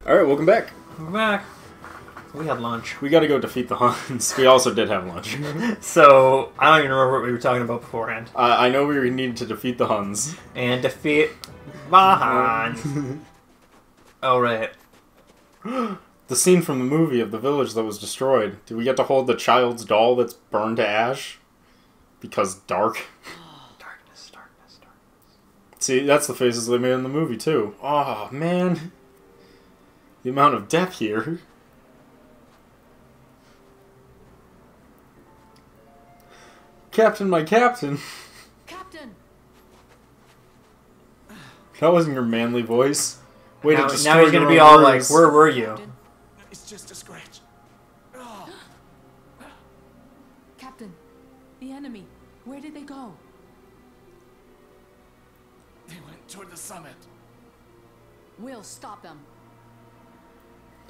Alright, welcome back. We're back. We had lunch. We gotta go defeat the Huns. We also did have lunch. So, I don't even remember what we were talking about beforehand. I know we needed to defeat the Huns. And defeat Bahan. Oh, right. The scene from the movie of the village that was destroyed. Did we get to hold the child's doll that's burned to ash? Because dark. Darkness, darkness, darkness. See, that's the faces they made in the movie, too. Oh, man. The amount of depth here. Captain, my captain. Captain. That wasn't your manly voice. Way to Now destroy he's gonna your be own all words. like, where were you? It's just a scratch. Oh. Captain, the enemy. Where did they go? They went toward the summit. We'll stop them.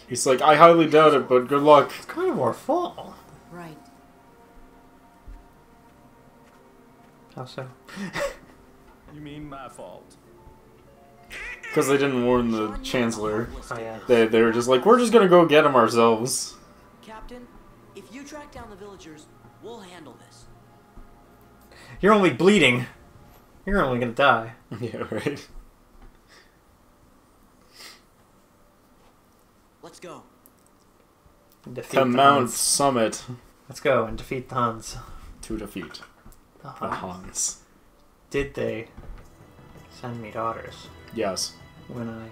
He's like, I highly doubt it, but good luck. It's kind of our fault. Right. How so? You mean my fault? Because they didn't warn the Chancellor. Oh, yeah. They were just like, we're just gonna go get him ourselves. Captain, if you track down the villagers, we'll handle this. You're only bleeding. You're only gonna die. Yeah, right. Let's go. Defeat To the Mount Huns. Summit Let's go and defeat the Huns. to defeat The the Huns. Huns. Did they send me daughters Yes. when I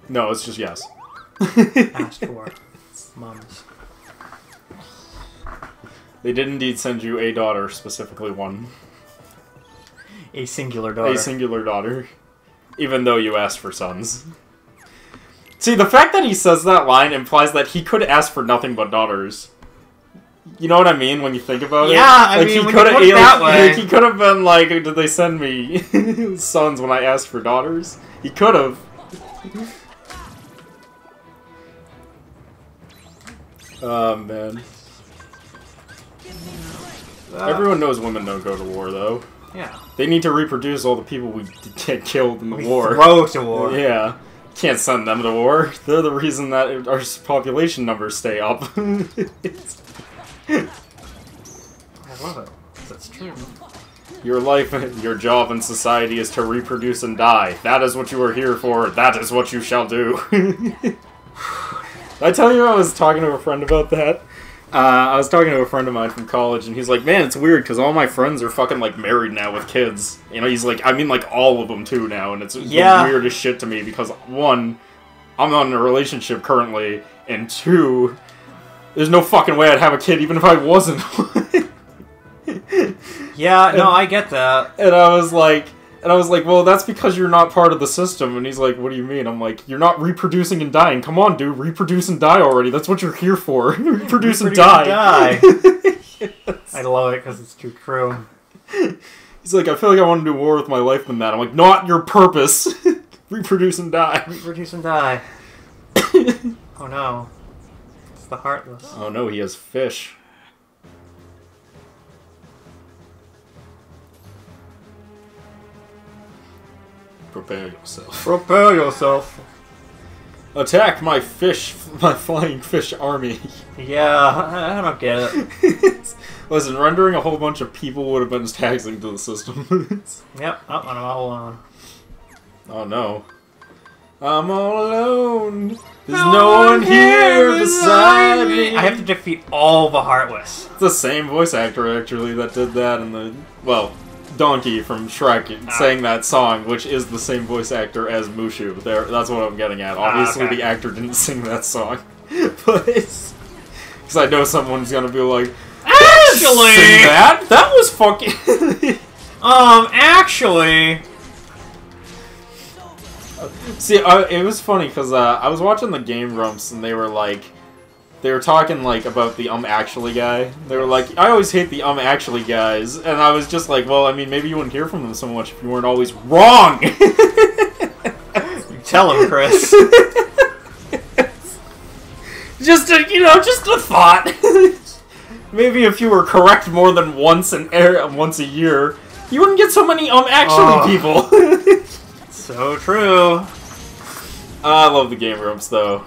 No, it's just yes. asked for mums? They did indeed send you a daughter, specifically one. A singular daughter. A singular daughter. Even though you asked for sons. See, the fact that he says that line implies that he could ask for nothing but daughters. You know what I mean when you think about it? Yeah, I like, mean, he when coulda- you put it that way. Like, he could have been like, did they send me sons when I asked for daughters? He could have. Oh, man. Everyone knows women don't go to war, though. Yeah. They need to reproduce all the people we get killed in the We war. throw to war. Yeah. Can't send them to war. They're the reason that our population numbers stay up. I love it. That's true. Your life, your job in society is to reproduce and die. That is what you are here for. That is what you shall do. Did I tell you I was talking to a friend about that? I was talking to a friend of mine from college, and he's like, man, it's weird, because all my friends are fucking, like, married now with kids. You know, he's like, I mean, like, all of them, too, now, and it's Yeah. the weirdest shit to me, because, one, I'm not in a relationship currently, and two, there's no fucking way I'd have a kid, even if I wasn't. Yeah, no, I get that. And I was like, well, that's because you're not part of the system. And he's like, what do you mean? I'm like, you're not reproducing and dying. Come on, dude, reproduce and die already. That's what you're here for. Reproduce and die. I love it because it's too true. He's like, I feel like I want to do more with my life than that. I'm like, not your purpose. Reproduce and die. Reproduce and die. Oh no. It's the Heartless. Oh no, he has fish. Prepare yourself. Prepare yourself. Attack my flying fish army. Yeah, I don't get it. Listen, rendering a whole bunch of people would have been taxing to the system. Yep, up and I'm all alone. Oh no. I'm all alone. There's no one here beside me. I have to defeat all the Heartless. It's the same voice actor, actually, that did that in the... Well, Donkey from Shrek sang that song, which is the same voice actor as Mushu. That's what I'm getting at. Obviously, okay. the actor didn't sing that song. But it's... Because I know someone's gonna be like, Actually! sing that? That was fucking... Actually... See, it was funny, because I was watching the Game Grumps, and they were like... They were talking, like, about the actually guy. They were like, I always hate the actually guys. And I was just like, well, I mean, maybe you wouldn't hear from them so much if you weren't always wrong! You tell him, Chris. Just a thought. Maybe if you were correct more than once a year, you wouldn't get so many actually people. So true. I love the game ropes though.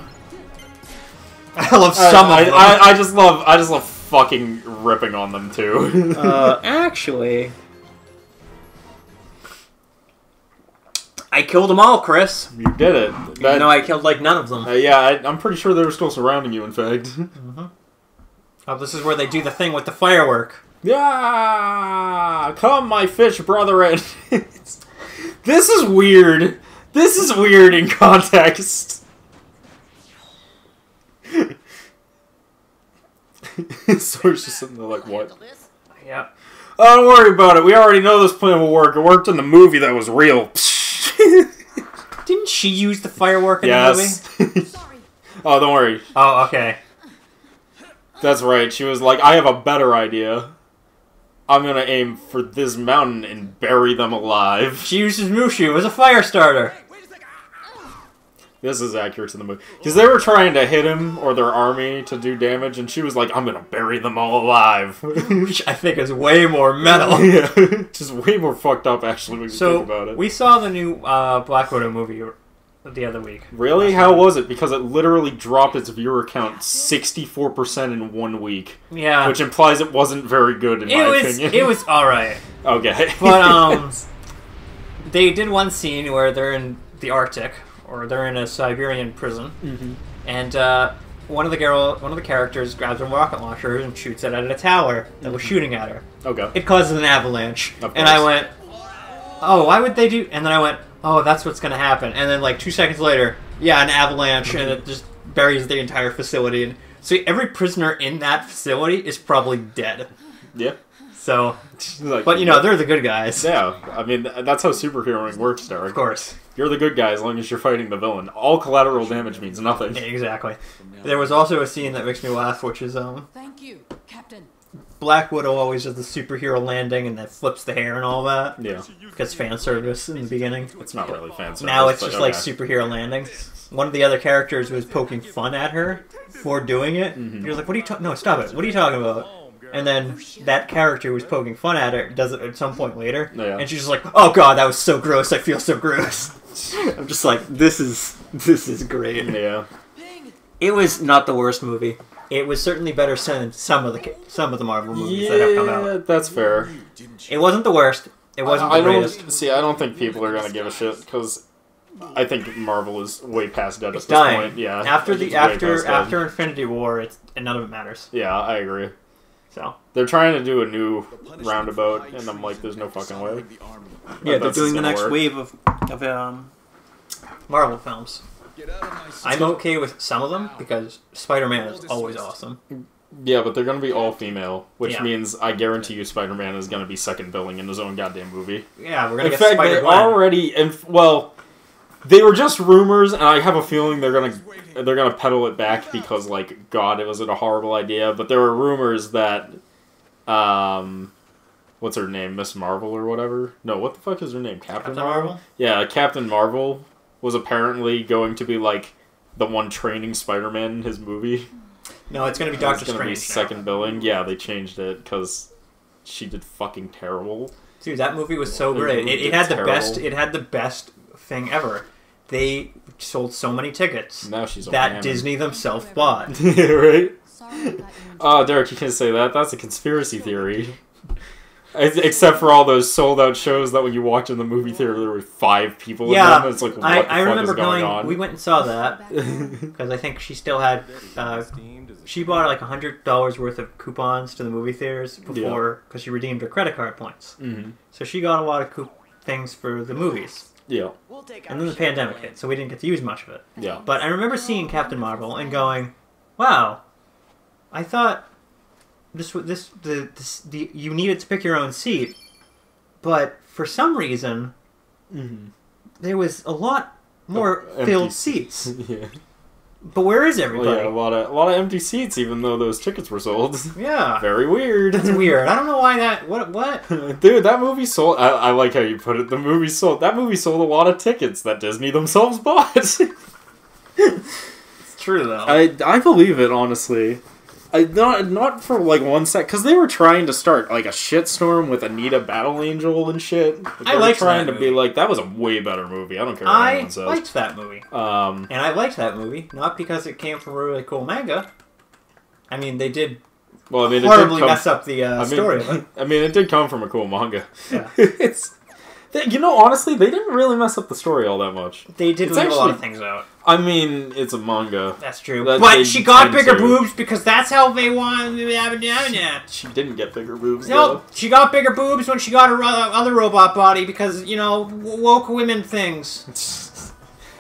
I love some of them. I just love fucking ripping on them too. Actually, I killed them all, Chris. You did it. Even though I killed like none of them. Yeah, I'm pretty sure they were still surrounding you. In fact. Oh, this is where they do the thing with the firework. Yeah, come my fish brethren. This is weird. This is weird in context. Sora's just sitting there like, what? Yeah. Oh, don't worry about it. We already know this plan will work. It worked in the movie that was real. Didn't she use the firework in Yes. the movie? Sorry. Oh, don't worry. Oh, okay. That's right. She was like, I have a better idea. I'm gonna aim for this mountain and bury them alive. She uses Mushu as a fire starter. This is accurate to the movie. Because they were trying to hit him or their army to do damage, and she was like, I'm gonna bury them all alive. Which I think is way more metal. Yeah. Just way more fucked up, actually, when you think about So, it. we saw the new Black Widow movie the other week. Really? How was it? Because it literally dropped its viewer count 64% in 1 week. Yeah. Which implies it wasn't very good, in my opinion. It was alright. Okay. But, they did one scene where they're in the Arctic, or they're in a Siberian prison, and one of the characters grabs a rocket launcher and shoots it at a tower that was shooting at her. Okay. It causes an avalanche, Of and I course. went, "Oh, why would they do?" And then I went, "Oh, that's what's going to happen." And then like 2 seconds later, yeah, an avalanche, and it just buries the entire facility. And so every prisoner in that facility is probably dead. Yeah. So, Like, but you know, they're the good guys. Yeah, I mean, that's how superheroing works, Derek. Of course. You're the good guy as long as you're fighting the villain. All collateral damage means nothing. Yeah, exactly. There was also a scene that makes me laugh, which is Thank you, Captain. Black Widow always does the superhero landing and that flips the hair and all that. Yeah. Because fan service in the beginning. It's not really fancy. Now it's just like superhero landing. One of the other characters was poking fun at her for doing it. He was like, "What are you talking? No, stop it! What are you talking about?" And then that character was poking fun at her, does it at some point later, Yeah. and she's just like, "Oh god, that was so gross! I feel so gross." I'm just like, this is great. Yeah. It was not the worst movie. It was certainly better than some of the Marvel movies that have come Yeah, out. that's fair. It wasn't the worst. It wasn't the greatest. I don't think people are gonna give a shit because I think Marvel is way past dead at this Dying. point. Yeah. After It's the way past dead. after Infinity War, none of it matters. Yeah, I agree. So They're trying to do a new roundabout, and I'm like, there's no fucking way. yeah, they're That's doing the gonna next work. wave of Marvel films. I'm okay with some of them because Spider-Man is always awesome. Yeah, but they're gonna be all female, which Yeah. means I guarantee you Spider-Man is gonna be second billing in his own goddamn movie. Yeah, we're gonna In get fact, they Spider-Gwen. already, well, they were just rumors, and I have a feeling they're gonna pedal it back because, like, God, it was a horrible idea. But there were rumors that, what's her name, Miss Marvel or whatever? No, what the fuck is her name? Captain Marvel? Yeah, Captain Marvel was apparently going to be like the one training Spider-Man in his movie. No, it's gonna be It's Doctor gonna be Strange. second billing. Yeah, they changed it because she did fucking terrible. Dude, that movie was so The great. movie It had the terrible. best. It had the best thing ever. They sold so many tickets Now she's a that whammy. Disney themselves bought. Right? Sorry I got you in Oh, Derek, you can't say that. That's a conspiracy theory. Except for all those sold out shows that when you walked in the movie theater, there were 5 people in Yeah, them. It's like, what I the fuck remember is going going. on? We went and saw that because I think she still had. She bought like $100 worth of coupons to the movie theaters before because she redeemed her credit card points. Mhm. So she got a lot of things for the movies. Yeah, And then the pandemic hit, so we didn't get to use much of it. yeah. But I remember seeing Captain Marvel and going, "Wow, I thought you needed to pick your own seat, but for some reason there was a lot more Empty filled seats. yeah. But where is Well, everybody? yeah, a lot of empty seats, even though those tickets were sold. Yeah, Very weird. that's weird. I don't know why that. What? Dude, that movie sold. I like how you put it. The movie sold. That movie sold a lot of tickets that Disney themselves bought. It's true though. I believe it, honestly. not for like 1 sec, because they were trying to start like a shitstorm with Anita Battle Angel and shit. Like, I they were liked trying that to be movie. like, that was a way better movie. I don't care what I anyone says. liked that movie. And I liked that movie, not because it came from a really cool manga. I mean, they did well, I mean, horribly mess up the story of it. I mean, it did come from a cool manga. Yeah. Honestly, they didn't really mess up the story all that much. They did It's leave a lot of actually- things out. I mean, it's a manga. That's true. That But they she got tend bigger to. boobs because that's how they want. She didn't get bigger boobs, No, she got bigger boobs when she got her other robot body because, woke women things.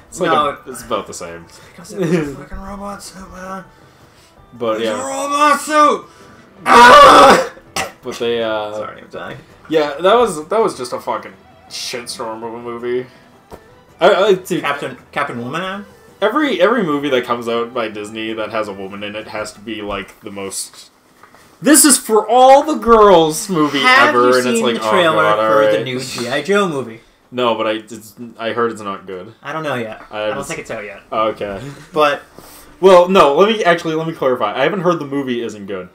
It's like No. it's about the same. Because it was a fucking robot suit, man. But It's a yeah, robot suit! Ah! but they Sorry, I'm dying. yeah, that was just a fucking shitstorm of a movie. Dude, Captain Woman? every movie that comes out by Disney that has a woman in it has to be like the most. This is for all the girls movie Have ever, you and seen it's like the trailer oh god, for alright. the new G.I. Joe movie? No, but I heard it's not good. I don't know yet. I I don't just- think it's out yet. Okay. But Well, no, let me clarify. I haven't heard the movie isn't good.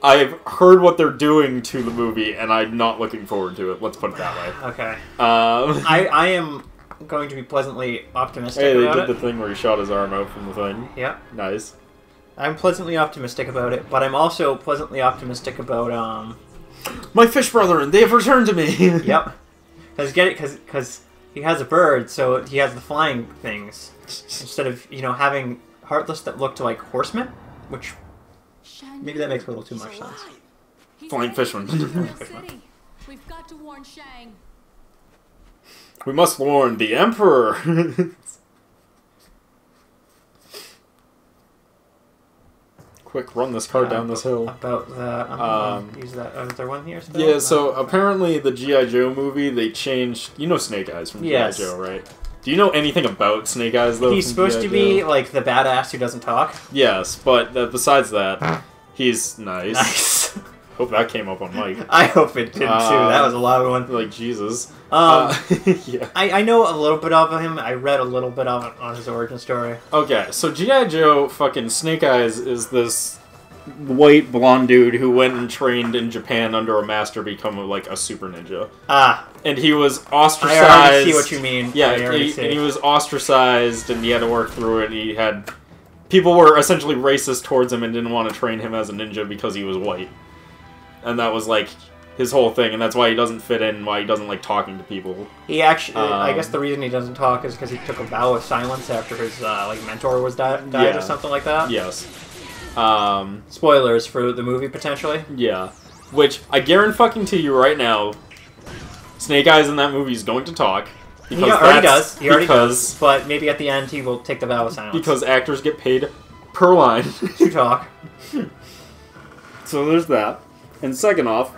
I've heard what they're doing to the movie, and I'm not looking forward to it. Let's put it that way. okay, Um, I am going to be pleasantly optimistic hey, they about did it. the thing where he shot his arm out from the thing. Yeah, Nice. I'm pleasantly optimistic about it, but I'm also pleasantly optimistic about My fish brethren, they have returned to me. Yep, because he has a bird, so he has the flying things instead of having Heartless that look like horsemen, which maybe that makes a little too much sense. Flying fishman. City. We've got to warn Shang. We must warn the Emperor. Quick, run this car down this hill. About the use that. Is there one here? Still? Yeah, No. so apparently the G.I. Joe movie, they changed... You know Snake Eyes from Yes. G.I. Joe, right? Do you know anything about Snake Eyes, though? He's from supposed G.I. to be Joe? like the badass who doesn't talk. Yes, but besides that, he's nice. Nice. Hope that came up on mic. I hope it did too. That was a loud one. Like, Jesus. Yeah. I know a little bit of him. I read a little bit of it on his origin story. Okay, so G.I. Joe fucking Snake Eyes is this white blonde dude who went and trained in Japan under a master to become like a super ninja. And he was ostracized. I already see what you mean. Yeah, I already and see. he was ostracized and he had to work through it. And he had... People were essentially racist towards him and didn't want to train him as a ninja because he was white. And that was like his whole thing, and that's why he doesn't fit in, why he doesn't like talking to people. He actually, I guess the reason he doesn't talk is because he took a vow of silence after his mentor was died Yeah. or something like that. Yes. Spoilers for the movie potentially. Yeah. Which, I guarantee to you right now, Snake Eyes in that movie is going to talk. He already does. He already because, does. But maybe at the end he will take the vow of silence. Because actors get paid per line. to talk. So there's that. And second off,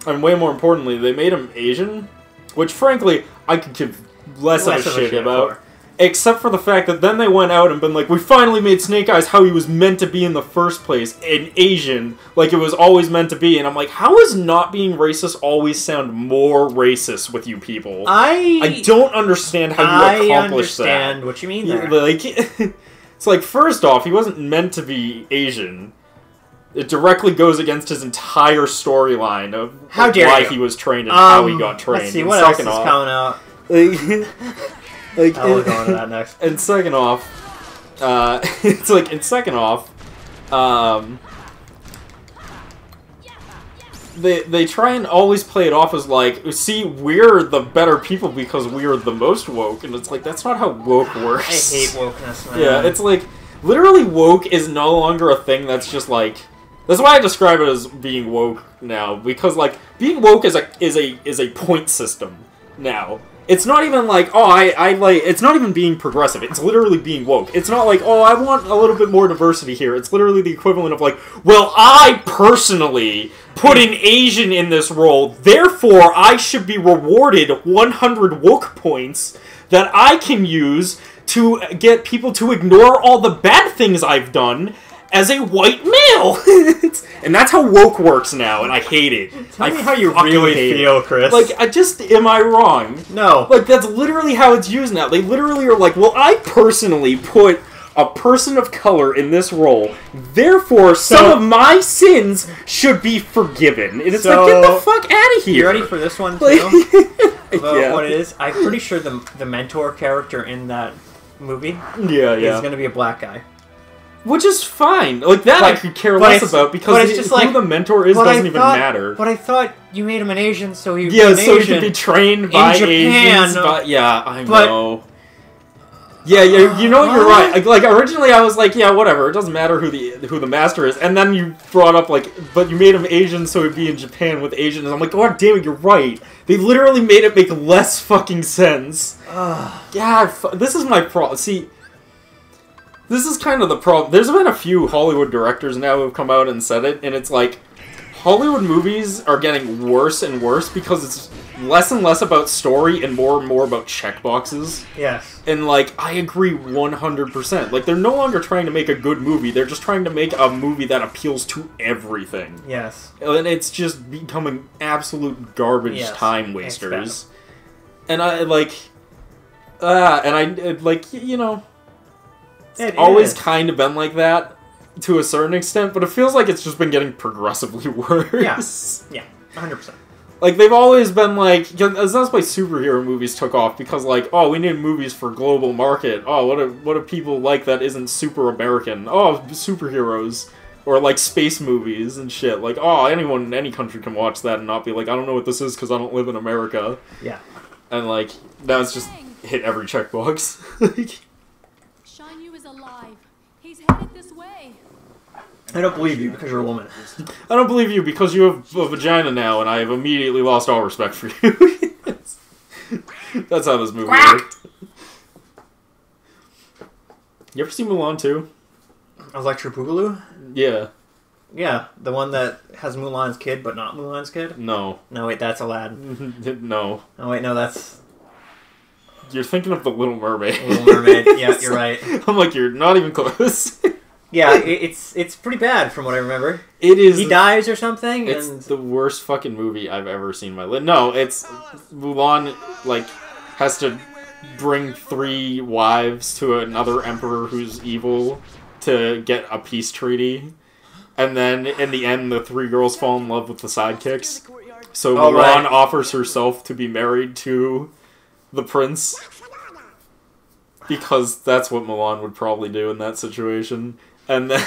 and way more importantly, they made him Asian, which frankly, I could give less of a shit about. for. Except for the fact that then they went out and been like, we finally made Snake Eyes how he was meant to be in the first place, an Asian, like it was always meant to be. And I'm like, how is not being racist always sound more racist with you people? I don't understand how you accomplish that. I understand what you mean there. Like, it's like, first off, he wasn't meant to be Asian. It directly goes against his entire storyline of How dare why you. he was trained and how he got trained. Let's see, And what else is second off, coming out? like, I'll go into that next. and second off, it's like, and second off, they try and always play it off as like, see, we're the better people because we're the most woke, and it's like, that's not how woke works. I hate wokeness, man. Yeah, it's like, literally woke is no longer a thing that's just like, that's why I describe it as being woke now, because like, being woke is a point system now. It's not even like, oh, I like, it's not even being progressive. It's literally being woke. It's not like, oh, I want a little bit more diversity here. It's literally the equivalent of like, well, I personally put an Asian in this role, therefore I should be rewarded 100 woke points that I can use to get people to ignore all the bad things I've done as a white male. And that's how woke works now, and I hate it. Tell me how you fucking really hate feel, it. Chris. Like, am I wrong? No. Like, that's literally how it's used now. They literally are like, well, I personally put a person of color in this role. Therefore, some of my sins should be forgiven. And it's So- like, get the fuck out of here. You ready for this one, too? Like, About yeah. what it is? I'm pretty sure the mentor character in that movie Yeah, is yeah. going to be a black guy. Which is fine. Like, that I But- could care but less it's- about but because it's just who like- the mentor is But I doesn't even thought- matter. But I thought you made him an Asian, so he Yeah, was an so he Asian. could be trained by Japan. Asians. But yeah, I But- know. Yeah, you know you're right. Like originally, I was like, yeah, whatever. It doesn't matter who the master is. And then you brought up like, but you made him Asian, so he'd be in Japan with Asians. I'm like, God damn it, you're right. They literally made it make less fucking sense. Yeah, this is my problem. See, this is kind of the problem. There's been a few Hollywood directors now who have come out and said it, and it's like, Hollywood movies are getting worse and worse because it's less and less about story and more about checkboxes. Yes. And, like, I agree 100%. Like, they're no longer trying to make a good movie. They're just trying to make a movie that appeals to everything. Yes. And it's just becoming absolute garbage Yes, time it's wasters. And I, like... like, you know... It always is. kind of been like that, to a certain extent, but it feels like it's just been getting progressively worse. Yeah. 100%. Like, they've always been like... That's why superhero movies took off, because, like, oh, we need movies for global market. Oh, what do people like that isn't super American? Oh, superheroes. Or, like, space movies and shit. Like, oh, anyone in any country can watch that and not be like, I don't know what this is because I don't live in America. Yeah. And, like, that's just hit every checkbox. Shan Yu is alive. He's headed this way. I don't believe you because you're a woman. I don't believe you because you have a vagina now, and I have immediately lost all respect for you. That's how this movie worked. You ever see Mulan 2? Electra Boogaloo? Yeah. Yeah, the one that has Mulan's kid, but not Mulan's kid? No. No, wait, that's Aladdin. No. Oh, wait, no, that's You're thinking of The Little Mermaid. Little Mermaid. Yeah, you're right. I'm like, you're not even close. Yeah, it's pretty bad from what I remember. It is... He dies or something, It's and the worst fucking movie I've ever seen in my life. No, it's... Mulan, like, has to bring 3 wives to another emperor who's evil to get a peace treaty. And then, in the end, the 3 girls fall in love with the sidekicks. So Oh, Mulan right. offers herself to be married to the prince. Because that's what Mulan would probably do in that situation. And then...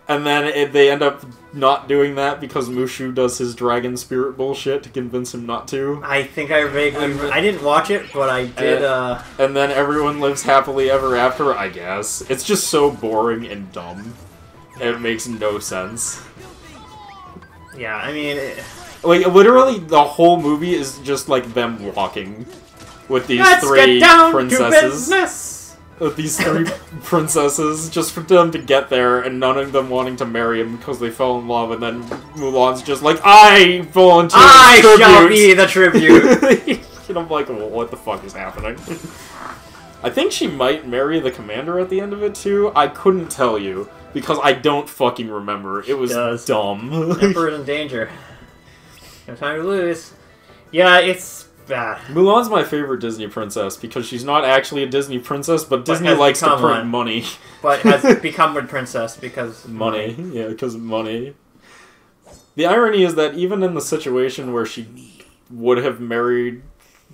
and then they end up not doing that because Mushu does his dragon spirit bullshit to convince him not to. I think I vaguely... I didn't watch it, but I did, And then everyone lives happily ever after, I guess. It's just so boring and dumb. It makes no sense. Yeah, I mean... Like, literally, the whole movie is just, like, them walking with these Let's 3 get down princesses. to business! With these 3 princesses, just for them to get there, and none of them wanting to marry him because they fell in love, and then Mulan's just like, I volunteer I tribute. shall be the tribute! And I'm like, well, what the fuck is happening? I think she might marry the commander at the end of it, too. I couldn't tell you, because I don't fucking remember. It was Does. dumb. Emperor's in danger. No time to lose. Yeah, it's bad. Mulan's my favorite Disney princess, because she's not actually a Disney princess, but Disney has likes to become print one. money. But has become a princess because... Money. Yeah, because of money. The irony is that even in the situation where she would have married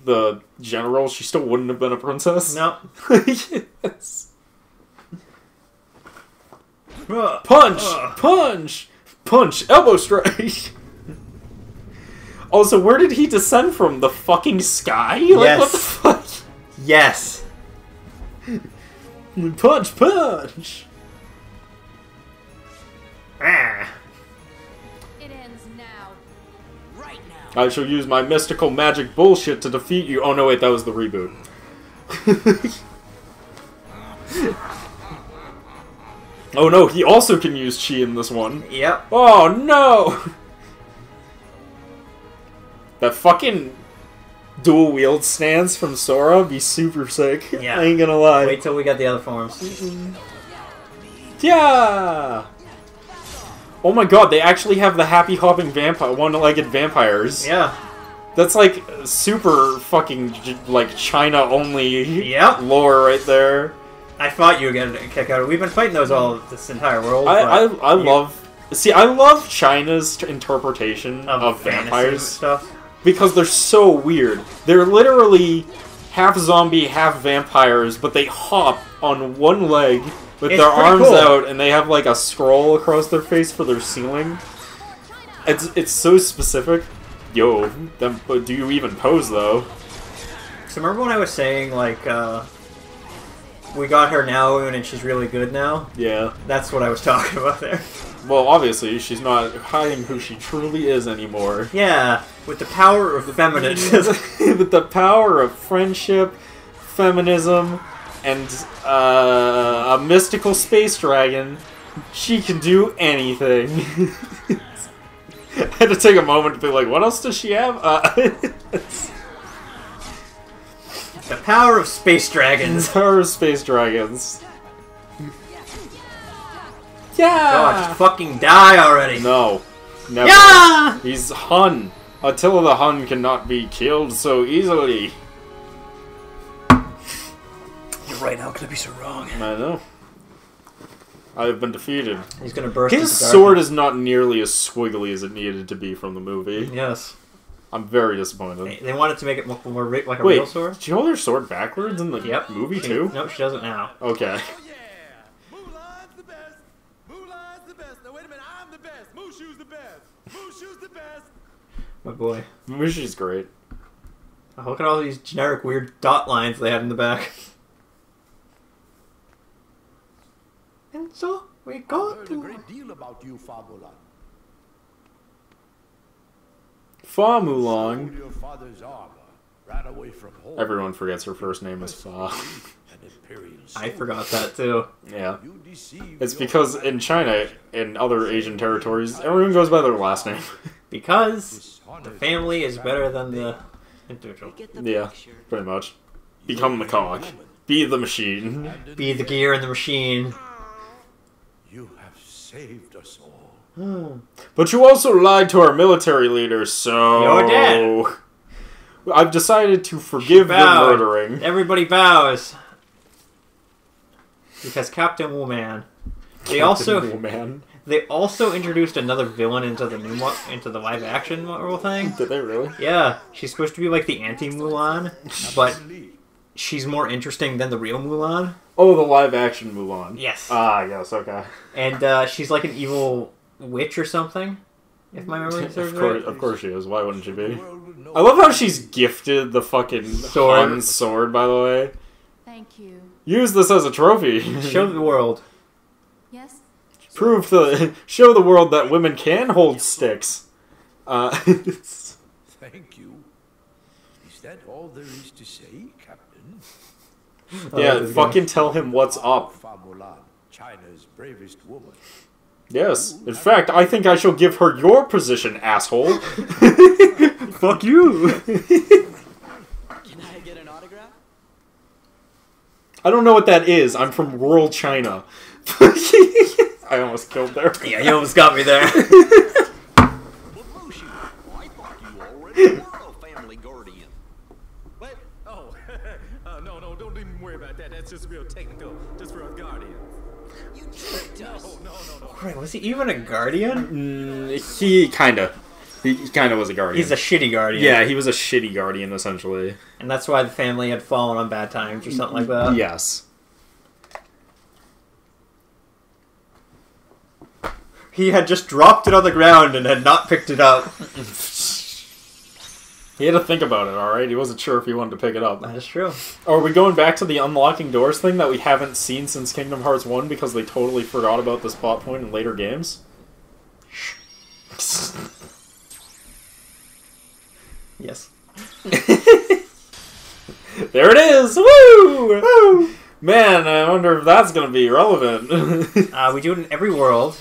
the general, she still wouldn't have been a princess. No. Yes. Punch! Punch! Punch! Elbow strike! Also, where did he descend from? The fucking sky? Like, Yes. what the fuck? Yes. Punch! Punch! Ah. It ends now. Right now. I shall use my mystical magic bullshit to defeat you. Oh no, wait, that was the reboot. Oh no, he also can use chi in this one. Yep. Oh no! That fucking dual wield stance from Sora be super sick. Yeah. I ain't gonna lie. Wait till we get the other forms. Yeah! Oh my god, they actually have the happy hopping vampire, one-legged vampires. Yeah. That's like super fucking like China only Yep. lore right there. I thought you were getting a kick out of it. We've been fighting those all this entire world. I love... See, I love China's interpretation of vampires stuff. because they're so weird. They're literally half zombie, half vampires, but they hop on one leg with It's their pretty arms cool. out, and they have like a scroll across their face for their ceiling. It's so specific. Yo, but do you even pose though? So remember when I was saying, like, we got her now and she's really good now? Yeah. That's what I was talking about there. Well, obviously, she's not hiding who she truly is anymore. Yeah, with the power of feminism. With the power of friendship, feminism, and a mystical space dragon, she can do anything. I had to take a moment to be like, what else does she have? The power of space dragons. Power of space dragons. God, Yeah! just fucking die already. No. Never. Yeah! He's Hun. Attila the Hun cannot be killed so easily. You're right, how could I be so wrong? I know. I have been defeated. He's gonna burst His into sword darkness. is not nearly as squiggly as it needed to be from the movie. Yes. I'm very disappointed. They wanted to make it more like a Wait, real sword. did she hold her sword backwards in the Yep. movie too? Nope, she doesn't now. Okay. Oh yeah! Mulan's the best! Mulan's the best! Now wait a minute, I'm the best! Mushu's the best! Mushu's the best! My boy. Mushi's great. Oh, look at all these generic weird dot lines they have in the back. And so, we go Heard a to... great deal about you, Fabulan. Fa Sold Mulan. your father's armor, ran away from home. Everyone forgets her first name is Fa. An imperial I soldier. forgot that too. Yeah. You deceived It's your because father. in China and other Asian territories, everyone goes by their last name. Because Dishonored the family is better than the individual. Get the Yeah, picture. pretty much. Become the cog. Be the machine. and Be the gear in the machine. You have saved us all. But you also lied to our military leaders, so... You're dead. I've decided to forgive the Bowed. murdering. Everybody bows. Because Captain Woman. They also Oh, man. they also introduced another villain into the into the live action Marvel thing. Did they really? Yeah, she's supposed to be like the anti Mulan, but Lee, she's more interesting than the real Mulan. Oh, the live-action Mulan. Yes. Ah, yes, okay. And she's like an evil witch or something, if my memory serves right. Of course she is. Why wouldn't she the be? world will know I love how she's gifted the fucking Sword. Han sword, by the way. Thank you. Use this as a trophy. Show the world. Yes? Show the world that women can hold sticks. Thank you. Is that all there is to say, Captain? Yeah, this fucking tell him what's up. Fabulan, China's bravest woman. Yes. In fact, I think I shall give her your position, asshole. Fuck you. Can I get an autograph? I don't know what that is. I'm from rural China. I almost killed there. Yeah, you almost got me there. But Mushu, I thought you already were a family guardian. Wait, oh, no, don't even worry about that. That's just real technical, just for us guardians. You tricked us. No. Wait, was he even a guardian? He kinda. He kinda was a guardian. He's a shitty guardian. Yeah, he was a shitty guardian, essentially. And that's why the family had fallen on bad times or something like that. Yes. He had just dropped it on the ground and had not picked it up. He had to think about it, alright? He wasn't sure if he wanted to pick it up. That is true. Are we going back to the unlocking doors thing that we haven't seen since Kingdom Hearts 1 because they totally forgot about this plot point in later games? Yes. There it is! Woo! Woo! Man, I wonder if that's gonna be relevant. We do it in every world,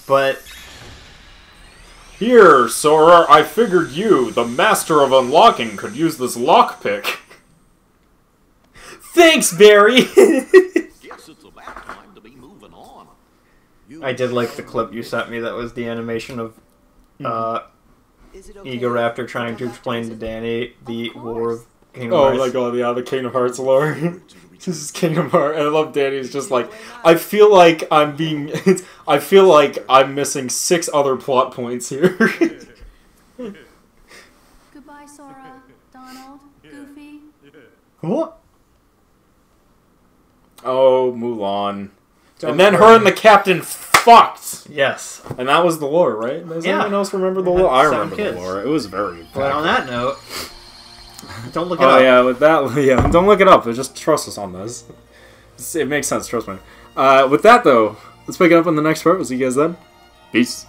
but Here, Sora, I figured you, the master of unlocking, could use this lockpick. Thanks, Barry! Guess it's about time to be moving on. You I did like the clip you sent me that was the animation of Is it okay? Ego Raptor trying to explain to Danny the War of Kingdom Oh Hearts. my god, yeah, the Kingdom Hearts lore. This is Kingdom Hearts. And I love Danny's just like, I feel like I'm being. I feel like I'm missing 6 other plot points here. Goodbye, Sora, Donald, Goofy. What? Oh, Mulan. Don't And then her worry. and the captain fucked. Yes. And that was the lore, right? Does Yeah. anyone else remember the They had lore? I 7 remember kids. the lore. It was very. But on that note, don't look it Oh up. yeah, with that, yeah. Don't look it up. Just trust us on this. It makes sense. Trust me. With that though, let's pick it up in the next part. We'll see you guys then. Peace.